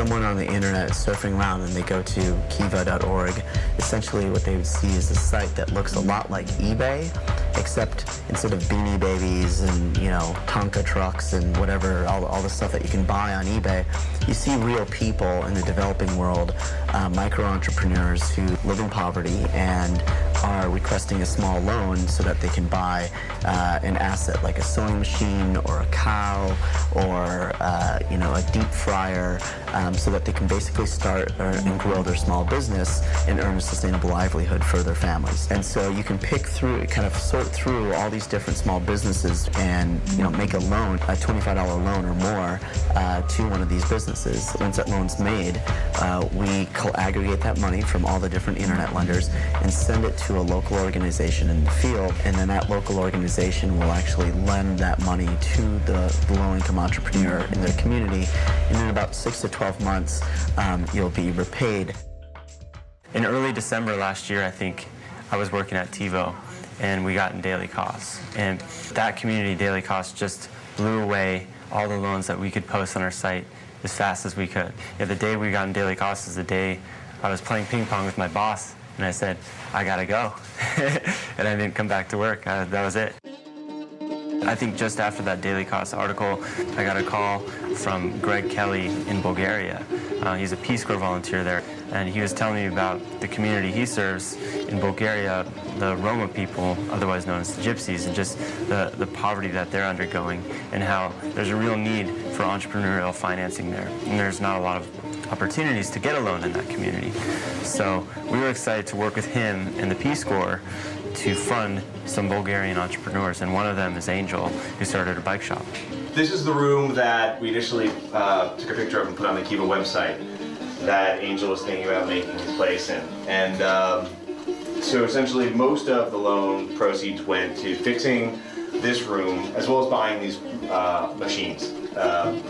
someone on the internet surfing around and they go to kiva.org, essentially what they would see is a site that looks a lot like eBay, except instead of Beanie Babies and, you know, Tonka trucks and whatever, all the stuff that you can buy on eBay, you see real people in the developing world, micro-entrepreneurs who live in poverty and are requesting a small loan so that they can buy an asset like a sewing machine or a cow or you know, a deep fryer, so that they can basically start and grow their small business and earn a sustainable livelihood for their families. And so you can pick through, kind of sort through all these different small businesses and, you know, make a loan, a $25 loan or more to one of these businesses. Once that loan's made, we aggregate that money from all the different internet lenders and send it to a local organization in the field, and then that local organization will actually lend that money to the low-income entrepreneur in their community, and in about 6 to 12 months, you'll be repaid. In early December last year, I think, I was working at TiVo, and we got in daily costs. And that community daily cost just blew away all the loans that we could post on our site as fast as we could. Yeah, the day we got in daily costs is the day I was playing ping pong with my boss, and I said, I gotta go. And I didn't come back to work. That was it. I think just after that daily cost article, I got a call from Greg Kelly in Bulgaria. He's a Peace Corps volunteer there, and he was telling me about the community he serves in Bulgaria, the Roma people, otherwise known as the Gypsies, and just the poverty that they're undergoing, and how there's a real need for entrepreneurial financing there. And there's not a lot of opportunities to get a loan in that community. So we were excited to work with him and the Peace Corps to fund some Bulgarian entrepreneurs, and one of them is Angel, who started a bike shop. This is the room that we initially took a picture of and put on the Kiva website that Angel was thinking about making his place in. And so essentially most of the loan proceeds went to fixing this room as well as buying these machines.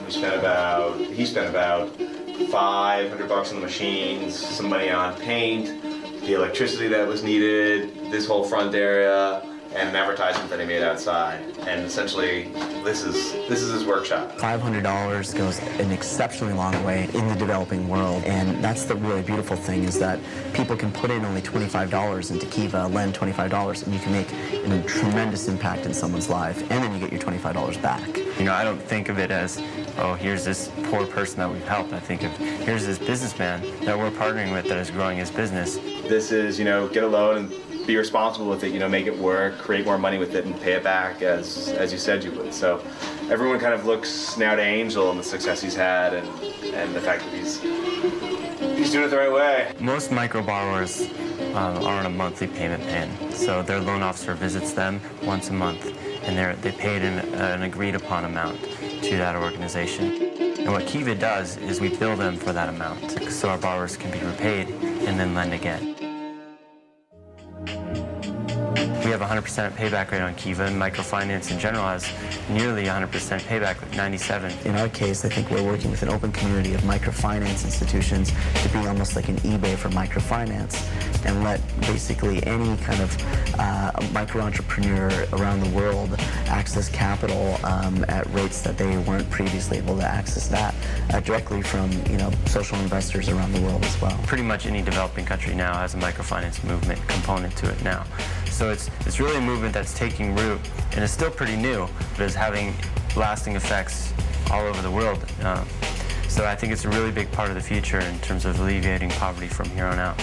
He spent about $500 on the machines, some money on paint, the electricity that was needed, this whole front area, and an advertisement that he made outside. And essentially, this is his workshop. $500 goes an exceptionally long way in the developing world, and that's the really beautiful thing, is that people can put in only $25 into Kiva, lend $25, and you can make a tremendous impact in someone's life, and then you get your $25 back. You know, I don't think of it as, oh, here's this poor person that we've helped. I think of, here's this businessman that we're partnering with that is growing his business. This is, you know, get a loan and be responsible with it, you know, make it work, create more money with it, and pay it back as you said you would. So everyone kind of looks now to Angel and the success he's had, and the fact that he's doing it the right way. Most micro borrowers are on a monthly payment plan, so their loan officer visits them once a month, and they paid an agreed upon amount to that organization. And what Kiva does is we bill them for that amount, so our borrowers can be repaid and then lend again. We have a 100% payback rate on Kiva, and microfinance in general has nearly 100% payback with 97%. In our case, I think we're working with an open community of microfinance institutions to be almost like an eBay for microfinance, and let basically any kind of micro-entrepreneur around the world access capital at rates that they weren't previously able to access that directly from, you know, social investors around the world as well. Pretty much any developing country now has a microfinance movement component to it now. So it's really a movement that's taking root, and it's still pretty new, but is having lasting effects all over the world. So I think it's a really big part of the future in terms of alleviating poverty from here on out.